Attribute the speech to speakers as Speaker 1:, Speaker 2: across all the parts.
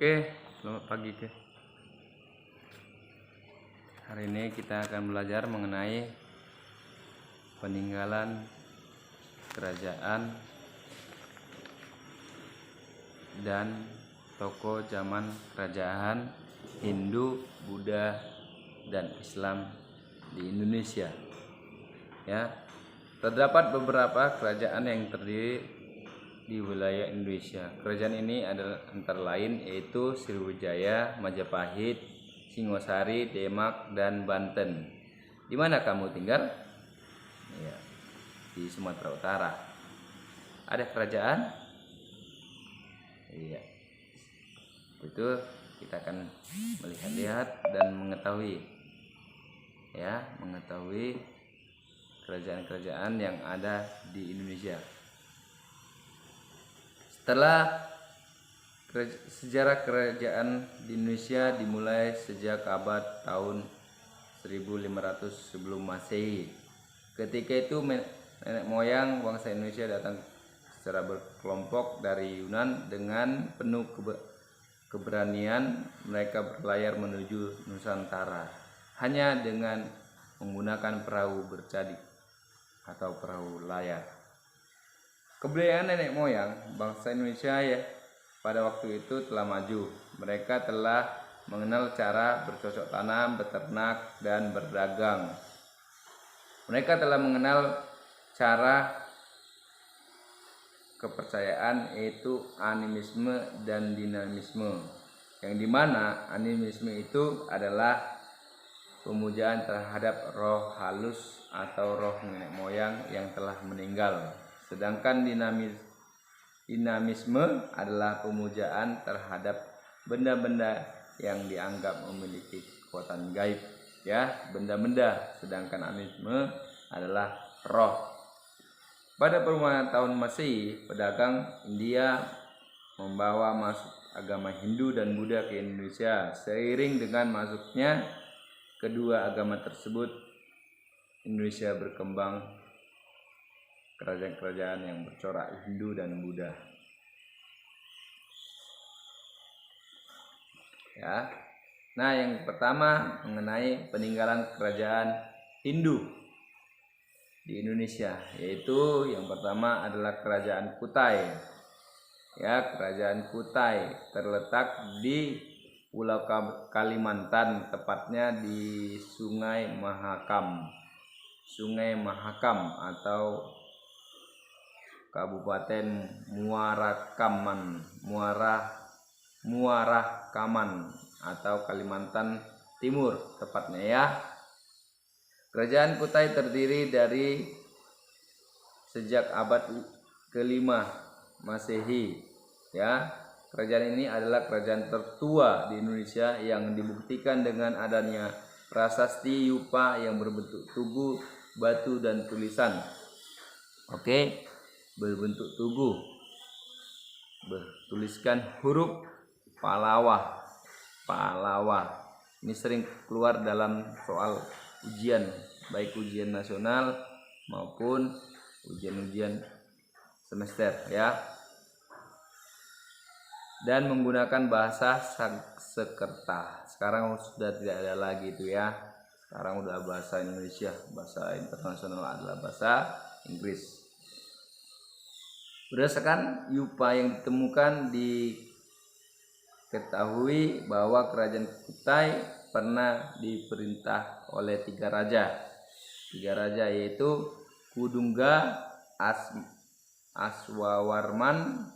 Speaker 1: Oke, selamat pagi ke. Hari ini kita akan belajar mengenai peninggalan kerajaan dan tokoh zaman kerajaan Hindu, Buddha, dan Islam di Indonesia. Ya, terdapat beberapa kerajaan yang terdiri di wilayah Indonesia. Kerajaan ini adalah antara lain yaitu Sriwijaya, Majapahit, Singosari, Demak, dan Banten. Di mana kamu tinggal? Ya, di Sumatera Utara. Ada kerajaan? Iya. Itu kita akan melihat-lihat dan mengetahui kerajaan-kerajaan yang ada di Indonesia. Setelah sejarah kerajaan di Indonesia dimulai sejak abad tahun 1500 sebelum Masehi. Ketika itu nenek moyang bangsa Indonesia datang secara berkelompok dari Yunan. Dengan penuh keberanian mereka berlayar menuju Nusantara hanya dengan menggunakan perahu bercadik atau perahu layar. Kebudayaan nenek moyang bangsa Indonesia pada waktu itu telah maju. Mereka telah mengenal cara bercocok tanam, beternak, dan berdagang. Mereka telah mengenal cara kepercayaan yaitu animisme dan dinamisme, yang dimana animisme itu adalah pemujaan terhadap roh halus atau roh nenek moyang yang telah meninggal. Sedangkan dinamisme adalah pemujaan terhadap benda-benda yang dianggap memiliki kekuatan gaib, benda-benda. Sedangkan animisme adalah roh. Pada permulaan tahun Masehi, pedagang India membawa masuk agama Hindu dan Buddha ke Indonesia. Seiring dengan masuknya kedua agama tersebut, Indonesia berkembang kerajaan-kerajaan yang bercorak Hindu dan Buddha. Nah, yang pertama mengenai peninggalan kerajaan Hindu di Indonesia, yaitu yang pertama adalah Kerajaan Kutai. Kerajaan Kutai terletak di Pulau Kalimantan, tepatnya di Sungai Mahakam atau Kabupaten Muara Kaman atau Kalimantan Timur tepatnya. Kerajaan Kutai terdiri dari sejak abad ke-5 Masehi. Kerajaan ini adalah kerajaan tertua di Indonesia yang dibuktikan dengan adanya prasasti yupa yang berbentuk tugu, batu, dan tulisan. Berbentuk tugu, bertuliskan huruf Palawa. Ini sering keluar dalam soal ujian, baik ujian nasional maupun ujian semester, dan menggunakan bahasa Sanskerta. Sekarang sudah tidak ada lagi itu Sekarang udah bahasa Indonesia, bahasa internasional adalah bahasa Inggris. Berdasarkan yupa yang ditemukan, diketahui bahwa kerajaan Kutai pernah diperintah oleh tiga raja yaitu Kudungga, Aswawarman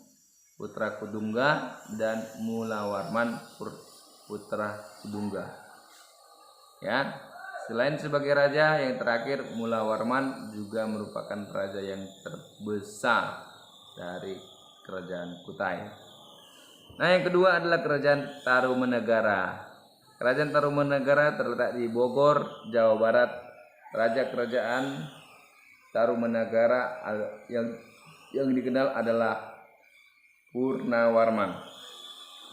Speaker 1: putra Kudungga, dan Mulawarman putra Kudungga. Selain sebagai raja yang terakhir, Mulawarman juga merupakan raja yang terbesar dari kerajaan Kutai. Nah, yang kedua adalah Kerajaan Tarumanegara. Kerajaan Tarumanegara terletak di Bogor, Jawa Barat. Raja Kerajaan Tarumanegara yang dikenal adalah Purnawarman.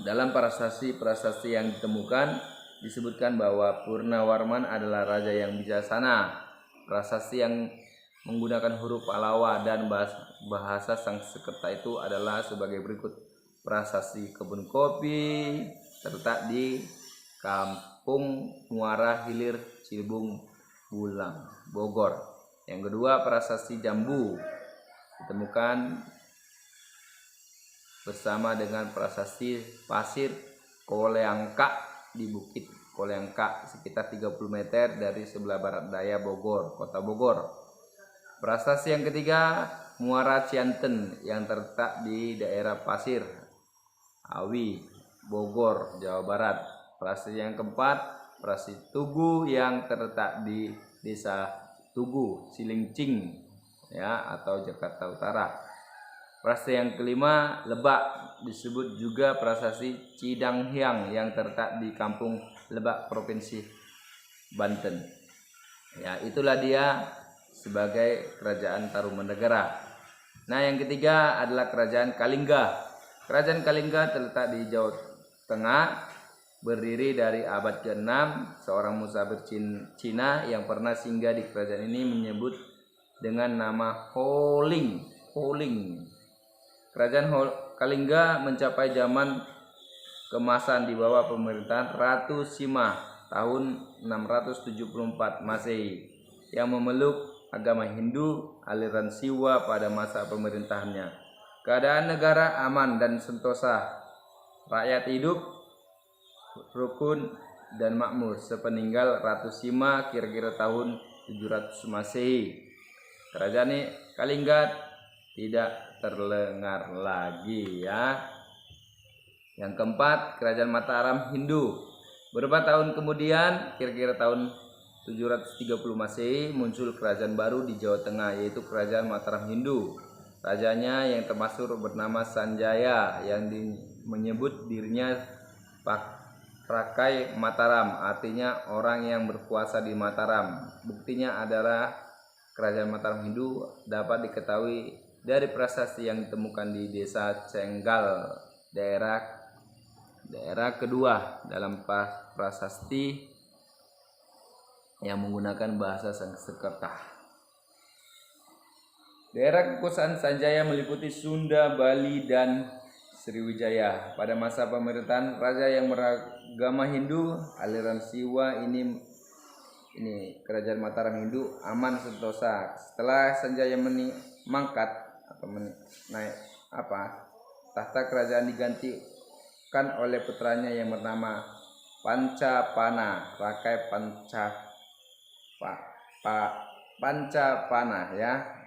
Speaker 1: Dalam prasasti yang ditemukan disebutkan bahwa Purnawarman adalah raja yang bijaksana. Prasasti yang menggunakan huruf Palawa dan bahasa Sanskerta itu adalah sebagai berikut. prasasti kebun kopi terletak di Kampung Muara Hilir Cibung Bulang, Bogor. Yang kedua, prasasti jambu ditemukan bersama dengan prasasti pasir Koleangka di Bukit Koleangka sekitar 30 meter dari sebelah barat daya Bogor, Kota Bogor. Prasasti yang ketiga, Muara Cianten yang terletak di daerah Pasir Awi, Bogor, Jawa Barat. Prasasti yang keempat, prasasti Tugu yang terletak di Desa Tugu, Cilincing ya, atau Jakarta Utara. Prasasti yang kelima, Lebak, disebut juga prasasti Cidanghyang yang terletak di Kampung Lebak, Provinsi Banten. Ya, itulah dia sebagai kerajaan Tarumanegara. Nah, yang ketiga adalah kerajaan Kalingga. Kerajaan Kalingga terletak di Jawa Tengah, berdiri dari abad ke-6. Seorang musafir Cina yang pernah singgah di kerajaan ini menyebut dengan nama Holing. Kerajaan Kalingga mencapai zaman keemasan di bawah pemerintahan Ratu Sima tahun 674 Masehi yang memeluk agama Hindu aliran Siwa pada masa pemerintahannya. Keadaan negara aman dan sentosa. Rakyat hidup rukun dan makmur sepeninggal Ratu Sima kira-kira tahun 700 Masehi. Kerajaan Kalingga tidak terlengar lagi ya. Yang keempat, kerajaan Mataram Hindu. Beberapa tahun kemudian, kira-kira tahun 730 Masehi, muncul kerajaan baru di Jawa Tengah, yaitu kerajaan Mataram Hindu. Rajanya yang termasyhur bernama Sanjaya yang menyebut dirinya Rakai Mataram, artinya orang yang berkuasa di Mataram. Buktinya adalah kerajaan Mataram Hindu dapat diketahui dari prasasti yang ditemukan di Desa Cenggal, daerah kedua dalam prasasti yang menggunakan bahasa Sanskerta. Daerah kekuasaan Sanjaya meliputi Sunda, Bali, dan Sriwijaya. Pada masa pemerintahan raja yang beragama Hindu aliran Siwa ini kerajaan Mataram Hindu aman sentosa. Setelah Sanjaya mangkat atau naik tahta kerajaan digantikan oleh putranya yang bernama Pancapana, Rakai Pancapana ya.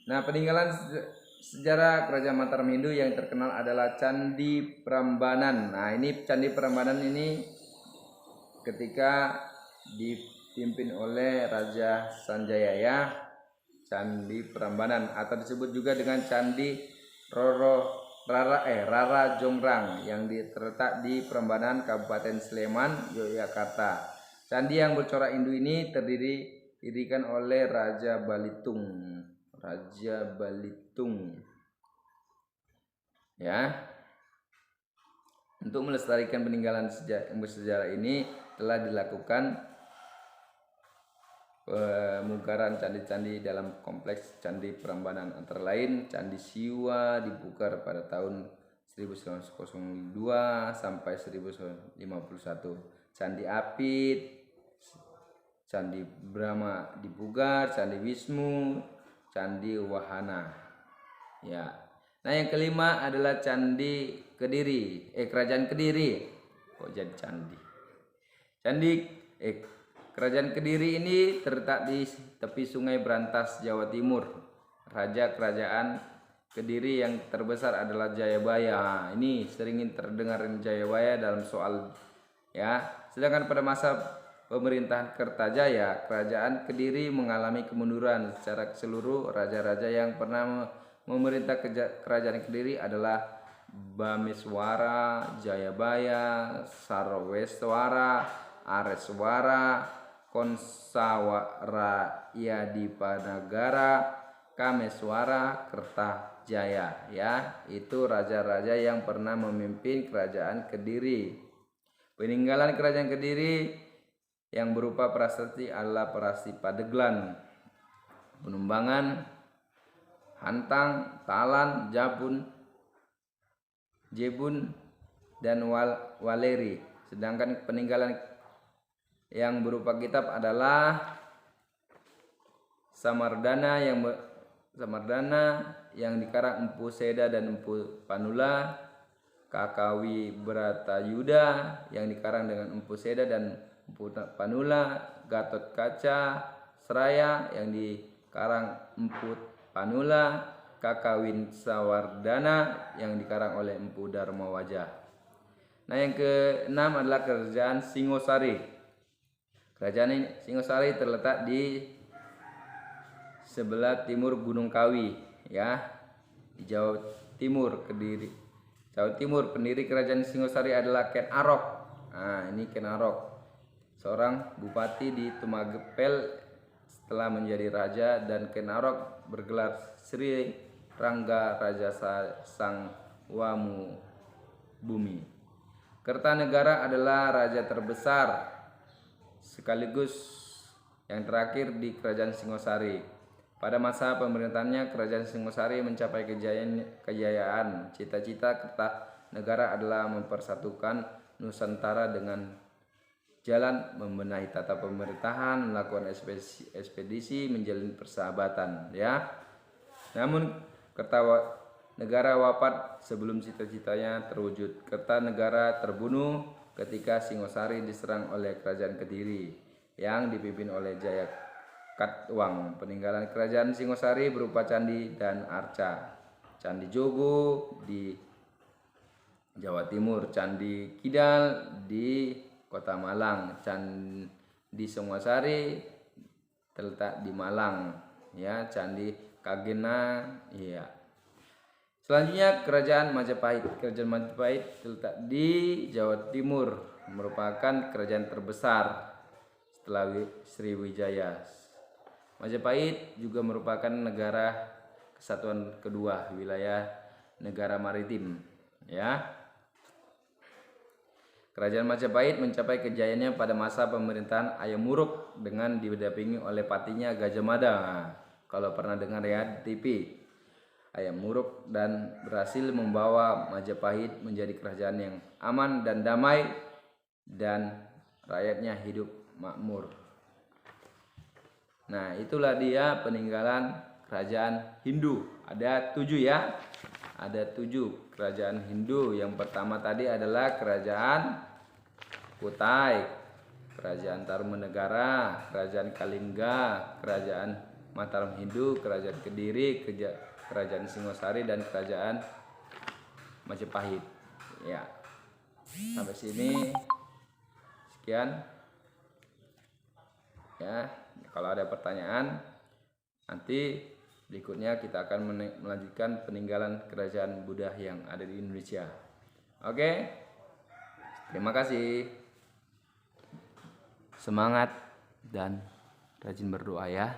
Speaker 1: Nah, peninggalan sejarah kerajaan Mataram Hindu yang terkenal adalah Candi Prambanan. Nah, ini Candi Prambanan ini ketika dipimpin oleh Raja Sanjaya ya. Candi Prambanan atau disebut juga dengan Candi Rara Jonggrang yang terletak di Prambanan, Kabupaten Sleman, Yogyakarta. Candi yang bercorak Hindu ini didirikan oleh Raja Balitung ya. Untuk melestarikan peninggalan bersejarah ini telah dilakukan pemugaran candi-candi dalam kompleks Candi Prambanan, antara lain Candi Siwa dipugar pada tahun 1902 sampai 1951, Candi Apit, Candi Brahma dipugar, Candi Wisnu, Candi Wahana ya. Nah, yang kelima adalah Candi Kediri, Kerajaan Kediri. Kok jadi candi? Kerajaan Kediri ini terletak di tepi Sungai Brantas, Jawa Timur. Raja Kerajaan Kediri yang terbesar adalah Jayabaya. Ini sering terdengar Jayabaya dalam soal ya. Sedangkan pada masa pemerintahan Kertajaya, Kerajaan Kediri mengalami kemunduran secara keseluruh. Raja-raja yang pernah memerintah Kerajaan Kediri adalah Bameswara, Jayabaya, Sarweswara, Areswara, Konsawara, Yadipanagara, Kameswara, Kertajaya ya. Itu raja-raja yang pernah memimpin Kerajaan Kediri. Peninggalan Kerajaan Kediri yang berupa prasasti adalah prasasti Padeglan, Penumbangan, Hantang, Talan, Jabun, Jebun, dan Waleri. Sedangkan peninggalan yang berupa kitab adalah Samardana yang dikarang Empu Seda dan Empu Panula, Kakawi Bratayuda yang dikarang dengan Empu Seda dan Empu Panula, Gatot Kaca Seraya yang dikarang Empu Panula, Kakawin Sawardana yang dikarang oleh Empu Darmawajah. Nah, yang keenam adalah kerajaan Singosari. Kerajaan Singosari terletak di sebelah timur Gunung Kawi, ya, di Jawa Timur. Jawa Timur. Pendiri kerajaan Singosari adalah Ken Arok. Nah, ini Ken Arok, seorang bupati di Tumagepel setelah menjadi raja, dan Ken Arok bergelar Sri Rangga Raja Sangwamu Bumi. Kertanegara adalah raja terbesar sekaligus yang terakhir di kerajaan Singosari. Pada masa pemerintahannya, kerajaan Singosari mencapai kejayaan. Cita-cita Kertanegara adalah mempersatukan Nusantara dengan jalan membenahi tata pemerintahan, melakukan ekspedisi, menjalin persahabatan, ya. Namun Kertanegara wafat sebelum cita-citanya terwujud. Kertanegara terbunuh ketika Singosari diserang oleh kerajaan Kediri yang dipimpin oleh Jayakatwang. Peninggalan kerajaan Singosari berupa candi dan arca. Candi Jogo di Jawa Timur, Candi Kidal di Kota Malang, Candi Singosari terletak di Malang, ya. Candi Kagena, ya. Selanjutnya kerajaan Majapahit. Kerajaan Majapahit terletak di Jawa Timur, merupakan kerajaan terbesar setelah Sriwijaya. Majapahit juga merupakan negara kesatuan kedua, wilayah negara maritim, ya. Kerajaan Majapahit mencapai kejayaannya pada masa pemerintahan Ayam Wuruk dengan didampingi oleh patinya Gajah Mada. Nah, kalau pernah dengar ya di TV, Ayam Wuruk, dan berhasil membawa Majapahit menjadi kerajaan yang aman dan damai dan rakyatnya hidup makmur. Nah, itulah dia peninggalan kerajaan Hindu. Ada 7, ya. Ada 7 kerajaan Hindu. Yang pertama tadi adalah kerajaan Kutai, kerajaan Tarumanegara, kerajaan Kalingga, kerajaan Mataram Hindu, kerajaan Kediri, kerajaan Singosari, dan kerajaan Majapahit, ya. Sampai sini sekian, ya. Kalau ada pertanyaan, nanti berikutnya kita akan melanjutkan peninggalan kerajaan Buddha yang ada di Indonesia. Oke, terima kasih. Semangat dan rajin berdoa, ya.